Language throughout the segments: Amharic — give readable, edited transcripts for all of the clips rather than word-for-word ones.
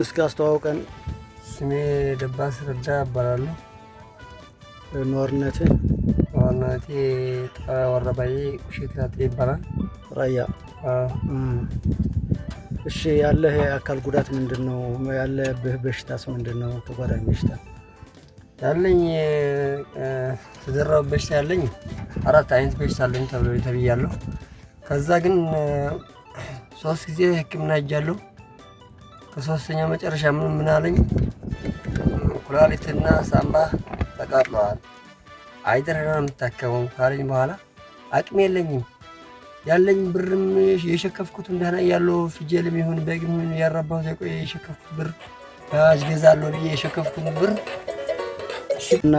እስኪ አስተዋውቀን። ስሜ ደባስ ረዳ እባላለሁ። ነዋሪነቴ ወረባዬ ቁሸት ላጤ ይባላል። ራያ። እሺ፣ ያለህ የአካል ጉዳት ምንድነው? ያለብህ በሽታስ ምንድነው? ተጓዳኝ በሽታ ያለኝ ተደራቢ በሽታ ያለኝ 4 አይነት በሽታ አለኝ ተብያለሁ። ከዛ ግን 3 ጊዜ ሕክምና ሄጃለሁ። ከሶስተኛው መጨረሻ ምን አለኝ? ኩላሊትና ሳምባ ተቃጥለዋል፣ አይደረና የምታከመው ካለኝ በኋላ አቅም የለኝም። ያለኝ ብርም የሸከፍኩት እንደና ያለው ፍጀልም ይሁን በግም ይሁን ያራባው ተቆይ የሸከፍኩት ብር አዝገዛለሁ ብዬ የሸከፍኩት ብር እና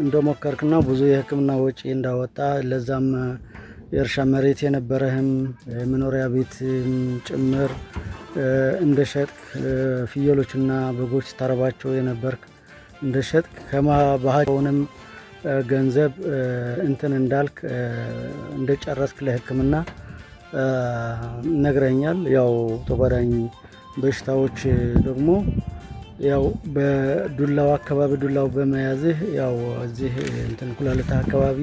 እንደሞከርክና ብዙ የሕክምና ወጪ እንዳወጣ ለዛም የእርሻ መሬት የነበረህም መኖሪያ ቤት ጭምር እንደሸጥክ ፍየሎችና በጎች ታረባቸው የነበርክ እንደሸጥክ ከማባህውንም ገንዘብ እንትን እንዳልክ እንደጨረስክ ለሕክምና ነግረኛል። ያው ተጓዳኝ በሽታዎች ደግሞ ያው በዱላው አካባቢ ዱላው በመያዝህ ያው እዚህ እንትን ኩላሊት አካባቢ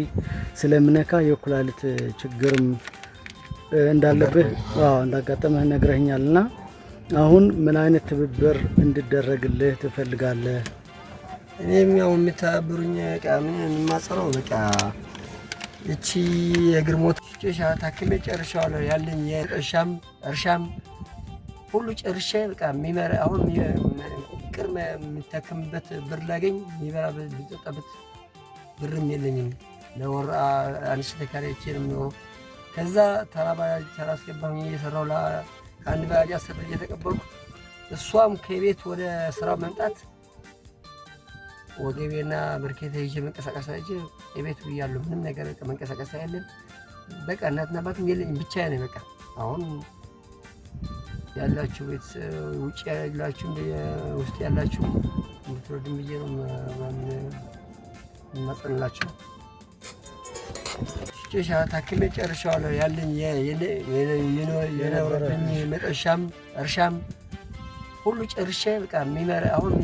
ስለምነካ የኩላሊት ችግርም እንዳለብህ እንዳጋጠመህ ነግረኛልና አሁን ምን አይነት ትብብር እንድደረግልህ ትፈልጋለህ? እኔም ያው የምታብሩኝ ቃምን የማጸረው በቃ እቺ የግርሞት ጨሻ ታክሜ ጨርሻለሁ። ያለኝ እርሻም ሁሉ ጨርሼ በቃ የሚመራ አሁን ቅርም የምታከምበት ብር ላገኝ የሚበራ ቢጠጣበት ብርም የለኝም። ለወር አንስ ተካሪቼ ነው የምኖረው። ከዛ ተራ አስገባሁኝ እየሰራሁ ከአንድ ባጃጅ 10 ብር እየተቀበልኩ እሷም ከቤት ወደ ስራው መምጣት ወገቤና ብርኬታ ይዤ መንቀሳቀስ አይቼ የቤት ብያለሁ። ምንም ነገር መንቀሳቀስ አይደለም። በቃ እናትና አባትም የለኝም፣ ብቻዬን ነኝ። በቃ አሁን ያላችሁ ቤት ውጭ ያላችሁ ውስጥ ያላችሁ እንድትረዱኝ ብዬ ነው የማጸንላችሁ። ጨሻ ታክሜ ጨርሻለሁ። ያለኝ የኖረብኝ መጠሻም እርሻም ሁሉ ጨርሼ በቃ የሚመራ አሁን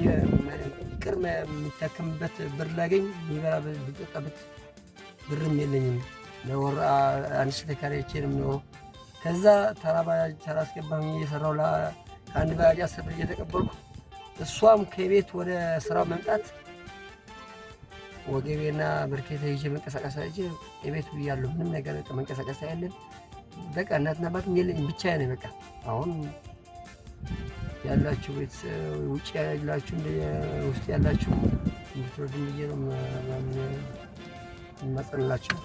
ቅርም የሚታከምበት ብር ላገኝ የሚበራ ቢጠጣበት ብርም የለኝም። ለወር አንስ ተካሪቼ ነው የምኖረው። ከዛ ተራ አስገባሁኝ እየሰራሁ ከአንድ ባጃጅ 10 ብር እየተቀበልኩ እሷም ከቤት ወደ ስራው መምጣት ወገቤና ብርኬታ ይዤ መንቀሳቀስ አይቼ የቤት ብያለሁ። ምንም ነገር መንቀሳቀስ አይደለም። በቃ እናትና አባትም የለኝም፣ ብቻዬን ነኝ። በቃ አሁን ያላችሁ ቤት ውጭ ያላችሁ ውስጥ ያላችሁ እንድትረዱኝ ብዬ ነው የማጸንላችሁ።